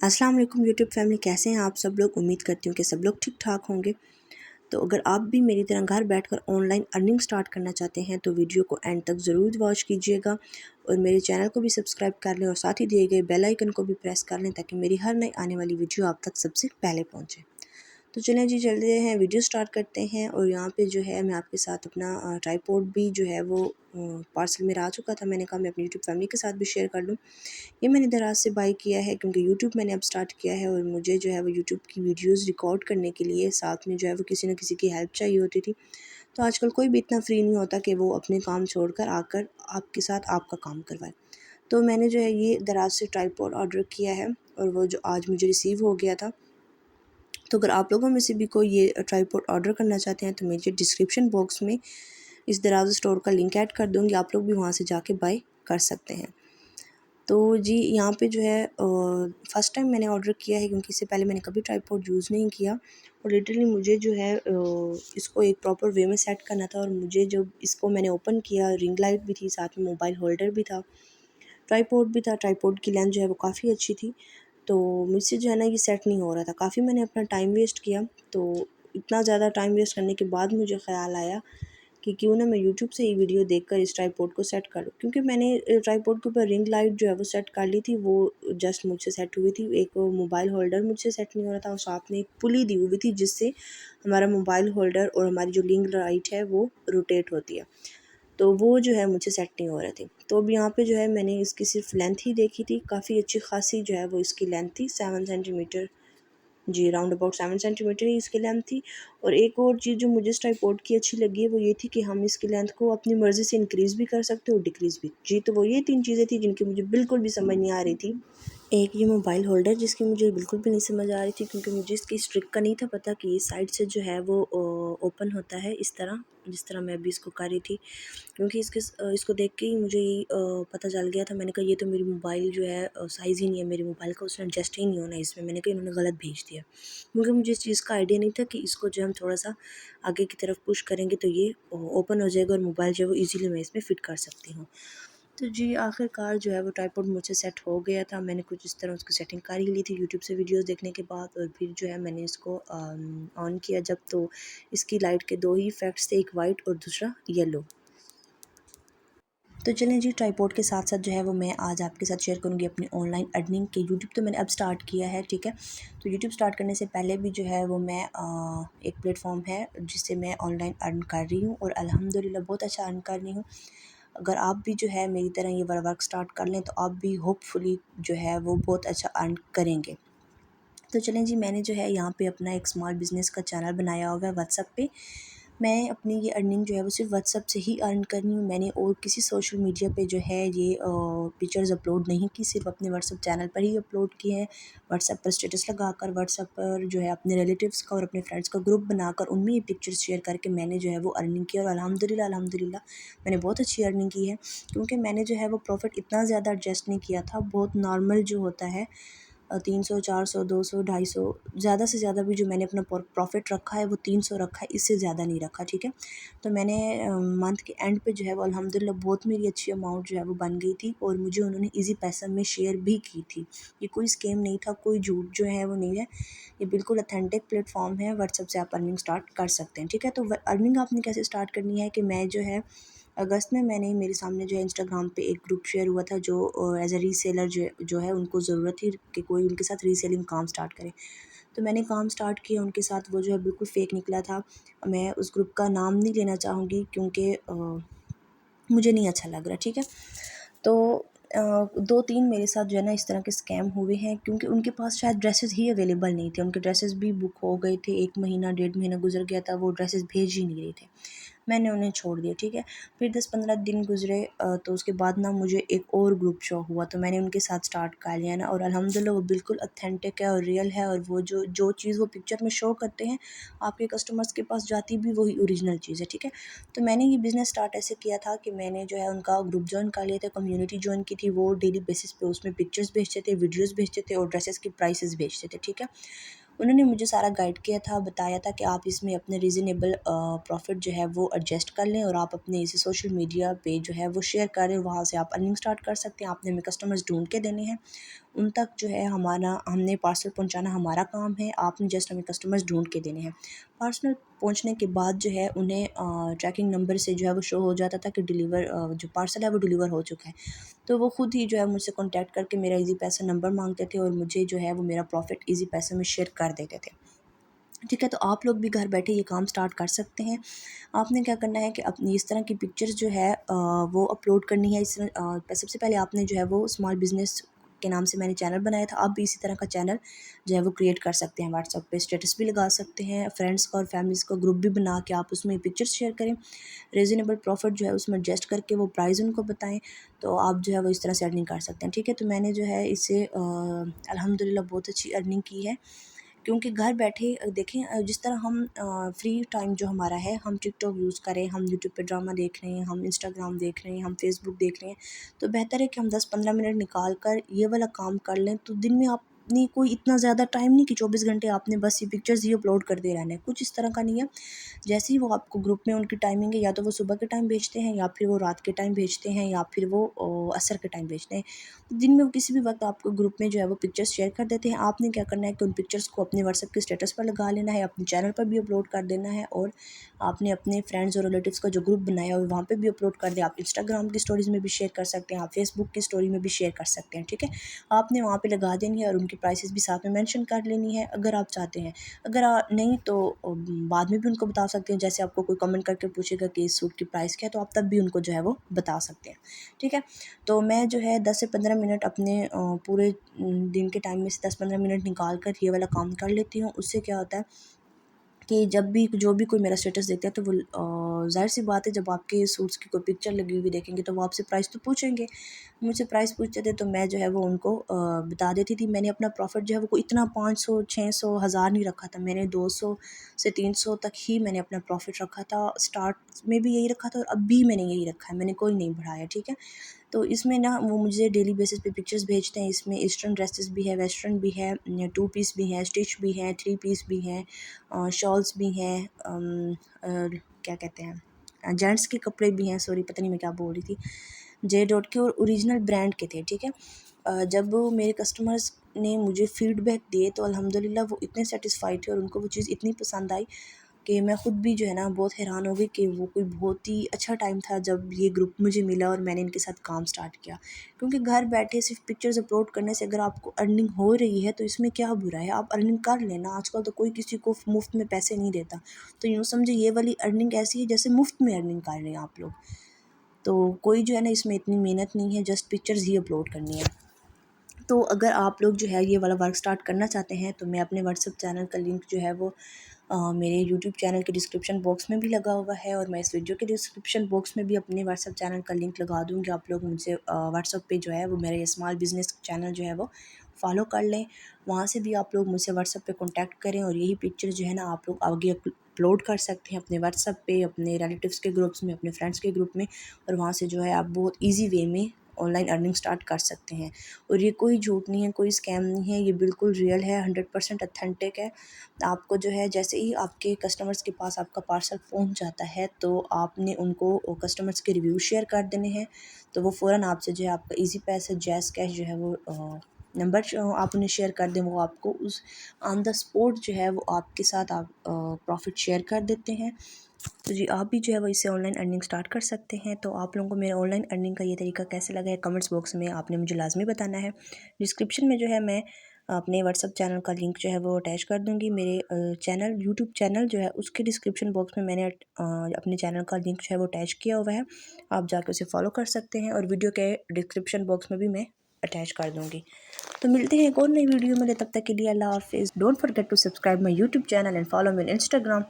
अस्सलाम वालेकुम YouTube family, कैसे हैं आप सब लोग। उम्मीद करती हूँ कि सब लोग ठीक ठाक होंगे। तो अगर आप भी मेरी तरह घर बैठकर ऑनलाइन अर्निंग स्टार्ट करना चाहते हैं तो वीडियो को एंड तक ज़रूर वॉच कीजिएगा और मेरे चैनल को भी सब्सक्राइब कर लें और साथ ही दिए गए बेल आइकन को भी प्रेस कर लें ताकि मेरी हर नई आने वाली वीडियो आप तक सबसे पहले पहुँचे। तो चलें जी, चलते हैं, वीडियो स्टार्ट करते हैं। और यहाँ पे जो है मैं आपके साथ अपना ट्राइपॉड भी जो है वो पार्सल मेरा आ चुका था। मैंने कहा मैं अपनी यूट्यूब फैमिली के साथ भी शेयर कर लूँ। ये मैंने दराज से बाई किया है क्योंकि यूट्यूब मैंने अब स्टार्ट किया है और मुझे जो है वो यूट्यूब की वीडियोस रिकॉर्ड करने के लिए साथ में जो है वो किसी न किसी की हेल्प चाहिए होती थी। तो आजकल कोई भी इतना फ्री नहीं होता कि वो अपने काम छोड़कर आकर आपके साथ आपका काम करवाए। तो मैंने जो है ये दराज से ट्राइपॉड ऑर्डर किया है और वो जो आज मुझे रिसीव हो गया था। तो अगर आप लोगों में से भी कोई ये ट्राइपॉड ऑर्डर करना चाहते हैं तो मैं डिस्क्रिप्शन बॉक्स में इस दराज स्टोर का लिंक ऐड कर दूँगी, आप लोग भी वहाँ से जाके बाय कर सकते हैं। तो जी, यहाँ पे जो है फ़र्स्ट टाइम मैंने ऑर्डर किया है क्योंकि इससे पहले मैंने कभी ट्राइपॉड यूज़ नहीं किया और लिटरली मुझे जो है इसको एक प्रॉपर वे में सेट करना था। और मुझे जब इसको मैंने ओपन किया, रिंग लाइट भी थी, साथ में मोबाइल होल्डर भी था, ट्राइपॉड भी था। ट्राइपॉड की लेंथ जो है वो काफ़ी अच्छी थी, तो मुझसे जो है ना ये सेट नहीं हो रहा था। काफ़ी मैंने अपना टाइम वेस्ट किया। तो इतना ज़्यादा टाइम वेस्ट करने के बाद मुझे ख़्याल आया कि क्यों ना मैं यूट्यूब से ही वीडियो देखकर इस ट्राइपॉड को सेट कर लूँ, क्योंकि मैंने ट्राइपॉड के ऊपर रिंग लाइट जो है वो सेट कर ली थी, वो जस्ट मुझसे सेट हुई थी। एक मोबाइल होल्डर मुझसे सेट नहीं हो रहा था और साथ में एक पुली दी हुई थी जिससे हमारा मोबाइल होल्डर और हमारी जो रिंग लाइट है वो रोटेट होती है, तो वो जो है मुझे सेट नहीं हो रहे थे। तो अब यहाँ पे जो है मैंने इसकी सिर्फ लेंथ ही देखी थी, काफ़ी अच्छी खासी जो है वो इसकी लेंथ थी, 7 सेंटीमीटर। जी, राउंड अबाउट 7 सेंटीमीटर ही इसकी लेंथ थी। और एक और चीज़ जो मुझे इस ट्राइपॉड की अच्छी लगी है वो ये थी कि हम इसकी लेंथ को अपनी मर्ज़ी से इंक्रीज़ भी कर सकते हो और डिक्रीज़ भी। जी, तो वो ये 3 चीज़ें थी जिनकी मुझे बिल्कुल भी समझ नहीं आ रही थी। एक ये मोबाइल होल्डर जिसकी मुझे बिल्कुल भी नहीं समझ आ रही थी क्योंकि मुझे इसकी इस ट्रिक का नहीं था पता कि इस साइड से जो है वो ओपन होता है इस तरह, जिस तरह मैं अभी इसको कर रही थी। क्योंकि इसको देख के ही मुझे ये पता चल गया था। मैंने कहा ये तो मेरी मोबाइल जो है साइज़ ही नहीं है मेरी मोबाइल का, उसने एडजस्ट ही नहीं होना इसमें। मैंने कहा इन्होंने गलत भेज दिया, क्योंकि मुझे इस चीज़ का आइडिया नहीं था कि इसको जो हम थोड़ा-सा आगे की तरफ पुश करेंगे तो ये ओपन हो जाएगा और मोबाइल जो है वो ईज़िली मैं इसमें फ़िट कर सकती हूँ। तो जी, आखिरकार जो है वो ट्राइपॉड मुझसे सेट हो गया था। मैंने कुछ इस तरह उसकी सेटिंग कर ही ली थी यूट्यूब से वीडियोज़ देखने के बाद। और फिर जो है मैंने इसको ऑन किया जब, तो इसकी लाइट के 2 ही इफ़ेक्ट्स थे, एक वाइट और दूसरा येलो। तो चलें जी, ट्राइपॉड के साथ साथ जो है वो मैं आज आपके साथ शेयर करूँगी अपनी ऑनलाइन अर्निंग के। यूट्यूब तो मैंने अब स्टार्ट किया है, ठीक है। तो यूट्यूब स्टार्ट करने से पहले भी जो है वो मैं एक प्लेटफॉर्म है जिससे मैं ऑनलाइन अर्न कर रही हूँ और अल्हम्दुलिल्लाह बहुत अच्छा अर्न कर रही हूँ। अगर आप भी जो है मेरी तरह ये वाला वर्क स्टार्ट कर लें तो आप भी होपफुली जो है वो बहुत अच्छा अर्न करेंगे। तो चलें जी, मैंने जो है यहाँ पे अपना एक स्मॉल बिज़नेस का चैनल बनाया हुआ है व्हाट्सएप पे। मैं अपनी ये अर्निंग जो है वो सिर्फ व्हाट्सएप से ही अर्न कर रही हूँ। मैंने और किसी सोशल मीडिया पे जो है ये पिक्चर्स अपलोड नहीं की, सिर्फ अपने व्हाट्सएप चैनल पर ही अपलोड की है। व्हाट्सएप पर स्टेटस लगाकर, व्हाट्सएप पर जो है अपने रिलेटिव्स का और अपने फ्रेंड्स का ग्रुप बनाकर उनमें ये पिक्चर्स शेयर करके मैंने जो है वो अर्निंग की और अल्हम्दुलिल्लाह अल्हम्दुलिल्लाह मैंने बहुत अच्छी अर्निंग की है। क्योंकि मैंने जो है वो प्रॉफ़िट इतना ज़्यादा एडजस्ट नहीं किया था, बहुत नॉर्मल जो होता है 300, 400, 200, 250, ज़्यादा से ज़्यादा भी जो मैंने अपना प्रॉफ़िट रखा है वो 300 रखा है, इससे ज़्यादा नहीं रखा, ठीक है। तो मैंने मंथ के एंड पे जो है वो अल्हम्दुलिल्लाह बहुत मेरी अच्छी अमाउंट जो है वो बन गई थी और मुझे उन्होंने ईज़ी पैसा में शेयर भी की थी। ये कोई स्कैम नहीं था, कोई झूठ जो है वो नहीं है, ये बिल्कुल ऑथेंटिक प्लेटफॉर्म है। व्हाट्सएप से आप अर्निंग स्टार्ट कर सकते हैं, ठीक है। तो अर्निंग आपने कैसे स्टार्ट करनी है कि मैं जो है अगस्त में मैंने मेरे सामने जो है इंस्टाग्राम पे एक ग्रुप शेयर हुआ था जो एज अ रीसेलर जो है उनको ज़रूरत थी कि कोई उनके साथ रीसेलिंग काम स्टार्ट करे। तो मैंने काम स्टार्ट किया उनके साथ, वो जो है बिल्कुल फ़ेक निकला था। मैं उस ग्रुप का नाम नहीं लेना चाहूँगी क्योंकि मुझे नहीं अच्छा लग रहा, ठीक है। तो 2-3 मेरे साथ जो है ना इस तरह के स्कैम हुए हैं क्योंकि उनके पास शायद ड्रेसेस ही अवेलेबल नहीं थे, उनके ड्रेसेस भी बुक हो गए थे, 1 महीना 1.5 महीना गुजर गया था, वो ड्रेसेस भेज ही नहीं रहे थे। मैंने उन्हें छोड़ दिया, ठीक है। फिर 10-15 दिन गुजरे, तो उसके बाद ना मुझे एक और ग्रुप शो हुआ तो मैंने उनके साथ स्टार्ट कर लिया ना, और अल्हम्दुलिल्लाह वो बिल्कुल ऑथेंटिक है और रियल है। और वो जो जो चीज़ वो पिक्चर में शो करते हैं आपके कस्टमर्स के पास जाती भी वही ओरिजिनल चीज़ है, ठीक है। तो मैंने ये बिज़नेस स्टार्ट ऐसे किया था कि मैंने जो है उनका ग्रुप जॉइन कर लिया था, कम्युनिटी जॉइन की थी। वो डेली बेसिस पे उसमें पिक्चर्स भेजते थे, वीडियोज़ भेजते थे और ड्रेसेस की प्राइसेस भेजते थे, ठीक है। उन्होंने मुझे सारा गाइड किया था, बताया था कि आप इसमें अपने रीज़नेबल प्रॉफ़िट जो है वो एडजस्ट कर लें और आप अपने इसे सोशल मीडिया पे जो है वो शेयर करें, वहाँ से आप अर्निंग स्टार्ट कर सकते हैं। आपने हमें कस्टमर्स ढूँढ के देने हैं, उन तक जो है हमने पार्सल पहुँचाना हमारा काम है, आपने जस्ट हमें कस्टमर्स ढूँढ के देने हैं। पार्सल पहुँचने के बाद जो है उन्हें ट्रैकिंग नंबर से जो है वो शो हो जाता था कि जो पार्सल है वो डिलीवर हो चुका है। तो वो खुद ही जो है मुझसे कॉन्टैक्ट करके मेरा ईज़ी पैसा नंबर मांगते थे और मुझे जो है वो मेरा प्रॉफ़िट ईज़ी पैसे में शेयर कर देते थे। ठीक है, तो आप लोग भी घर बैठे ये काम स्टार्ट कर सकते हैं। आपने क्या करना है कि अपनी इस तरह की पिक्चर्स जो है वो अपलोड करनी है। सबसे पहले आपने जो है वो स्मॉल बिज़नेस के नाम से मैंने चैनल बनाया था। आप भी इसी तरह का चैनल जो है वो क्रिएट कर सकते हैं। व्हाट्सएप पे स्टेटस भी लगा सकते हैं, फ्रेंड्स का और फैमिलीज़ का ग्रुप भी बना के आप उसमें पिक्चर्स शेयर करें। रीज़नेबल प्रॉफ़िट जो है उसमें एडजस्ट करके वो प्राइस उनको बताएँ, तो आप जो है वो इस तरह से अर्निंग कर सकते हैं। ठीक है, तो मैंने जो है इससे अल्हम्दुलिल्लाह बहुत अच्छी अर्निंग की है। क्योंकि घर बैठे देखें, जिस तरह हम फ्री टाइम जो हमारा है, हम टिकटॉक यूज़ करें, हम यूट्यूब पे ड्रामा देख रहे हैं, हम इंस्टाग्राम देख रहे हैं, हम फेसबुक देख रहे हैं, तो बेहतर है कि हम 10-15 मिनट निकाल कर ये वाला काम कर लें। तो दिन में आपने कोई इतना ज़्यादा टाइम नहीं कि 24 घंटे आपने बस ये पिक्चर्स ही अपलोड करते रहना है, कुछ इस तरह का नहीं है। जैसे ही वो आपको ग्रुप में उनकी टाइमिंग है, या तो वो सुबह के टाइम भेजते हैं, या फिर वो रात के टाइम भेजते हैं, या फिर वो असर के टाइम भेजते हैं। दिन में वो किसी भी वक्त आपको ग्रुप में जो है वो पिक्चर्स शेयर कर देते हैं। आपने क्या करना है कि उन पिक्चर्स को अपने व्हाट्सएप के स्टेटस पर लगा लेना है, अपने चैनल पर भी अपलोड कर देना है, और आपने अपने फ्रेंड्स और रिलेटिव्स का जो ग्रुप बनाया है वहाँ पे भी अपलोड कर दिया। आप इंस्टाग्राम की स्टोरीज़ में भी शेयर कर सकते हैं, आप फेसबुक की स्टोरी में भी शेयर कर सकते हैं। ठीक है, आपने वहाँ पे लगा देनी है और उनकी प्राइसेस भी साथ में मेंशन कर लेनी है अगर आप चाहते हैं। अगर नहीं तो बाद में भी उनको बता सकते हैं। जैसे आपको कोई कमेंट करके पूछेगा कि इस सूट की प्राइस क्या है, तो आप तब भी उनको जो है वो बता सकते हैं। ठीक है, तो मैं जो है 10 से 15 मिनट अपने पूरे दिन के टाइम में से 10-15 मिनट निकाल कर ये वाला काम कर लेती हूँ। उससे क्या होता है कि जब भी जो भी कोई मेरा स्टेटस देखता है, तो वो ज़ाहिर-सी बात है, जब आपके सूट्स की कोई पिक्चर लगी हुई देखेंगे तो वो आपसे प्राइस तो पूछेंगे। मुझसे प्राइस पूछते थे तो मैं जो है वो उनको बता देती थी। मैंने अपना प्रॉफ़िट जो है वो कोई इतना 500, 600, 1000 नहीं रखा था। मैंने 200 से 300 तक ही मैंने अपना प्रॉफ़िट रखा था। स्टार्ट में भी यही रखा था और अब भी मैंने यही रखा है, मैंने कोई नहीं बढ़ाया। ठीक है? तो इसमें ना वो मुझे डेली बेसिस पे पिक्चर्स भेजते हैं। इसमें ईस्टर्न ड्रेसेस भी है, वेस्टर्न भी है, 2 पीस भी हैं, स्टिच भी हैं, 3 पीस भी हैं, शॉल्स भी हैं, क्या कहते हैं, जेंट्स के कपड़े भी हैं, सॉरी पता नहीं मैं क्या बोल रही थी, जे डॉट के, और ओरिजिनल ब्रांड के थे। ठीक है, जब मेरे कस्टमर्स ने मुझे फ़ीडबैक दिए तो अल्हम्दुलिल्लाह वो इतने सैटिस्फाइड थे और उनको वो चीज़ इतनी पसंद आई कि मैं ख़ुद भी जो है ना बहुत हैरान हो गई कि वो कोई बहुत ही अच्छा टाइम था जब ये ग्रुप मुझे मिला और मैंने इनके साथ काम स्टार्ट किया। क्योंकि घर बैठे सिर्फ पिक्चर्स अपलोड करने से अगर आपको अर्निंग हो रही है तो इसमें क्या बुरा है, आप अर्निंग कर लेना। आजकल तो कोई किसी को मुफ्त में पैसे नहीं देता, तो यूँ समझे ये वाली अर्निंग ऐसी है जैसे मुफ्त में अर्निंग कर रहे हैं आप लोग। तो कोई जो है ना इसमें इतनी मेहनत नहीं है, जस्ट पिक्चर्स ही अपलोड करनी है। तो अगर आप लोग जो है ये वाला वर्क स्टार्ट करना चाहते हैं तो मैं अपने व्हाट्सएप चैनल का लिंक जो है वो मेरे यूट्यूब चैनल के डिस्क्रिप्शन बॉक्स में भी लगा हुआ है, और मैं इस वीडियो के डिस्क्रिप्शन बॉक्स में भी अपने व्हाट्सएप चैनल का लिंक लगा दूँगी। आप लोग मुझे व्हाट्सएप पे जो है वो मेरे स्मॉल बिज़नेस चैनल जो है वो फॉलो कर लें। वहाँ से भी आप लोग मुझसे व्हाट्सएप पे कॉन्टैक्ट करें और यही पिक्चर जो है ना आप लोग आगे अपलोड कर सकते हैं अपने व्हाट्सएप पे, अपने रिलेटिव्स के ग्रुप्स में, अपने फ्रेंड्स के ग्रुप में, और वहाँ से जो है आप बहुत ईज़ी वे में ऑनलाइन अर्निंग स्टार्ट कर सकते हैं। और ये कोई झूठ नहीं है, कोई स्कैम नहीं है, ये बिल्कुल रियल है, 100% ऑथेंटिक है। आपको जो है जैसे ही आपके कस्टमर्स के पास आपका पार्सल पहुंच जाता है तो आपने उनको कस्टमर्स के रिव्यू शेयर कर देने हैं, तो वो फ़ौरन आपसे जो है आपका ईज़ी पैसा जैज़ कैश जो है वो नंबर आप उन्हें शेयर कर दें, वो आपको उस ऑन द स्पॉट जो है वो आपके साथ आप प्रॉफ़िट शेयर कर देते हैं। तो जी आप भी जो है वो इससे ऑनलाइन अर्निंग स्टार्ट कर सकते हैं। तो आप लोगों को मेरा ऑनलाइन अर्निंग का ये तरीका कैसे लगा है कमेंट्स बॉक्स में आपने मुझे लाजमी बताना है। डिस्क्रिप्शन में जो है मैं अपने व्हाट्सअप चैनल का लिंक जो है वो अटैच कर दूँगी। मेरे चैनल यूट्यूब चैनल जो है उसके डिस्क्रिप्शन बॉक्स में मैंने अपने चैनल का लिंक जो है वो अटैच किया हुआ है, आप जाके उसे फॉलो कर सकते हैं, और वीडियो के डिस्क्रिप्शन बॉक्स में भी मैं अटैच कर दूँगी। तो मिलते हैं एक और नई वीडियो में, तब तक के लिए अल्लाह हाफ़िज़। Don't forget to subscribe my YouTube channel and follow me on Instagram.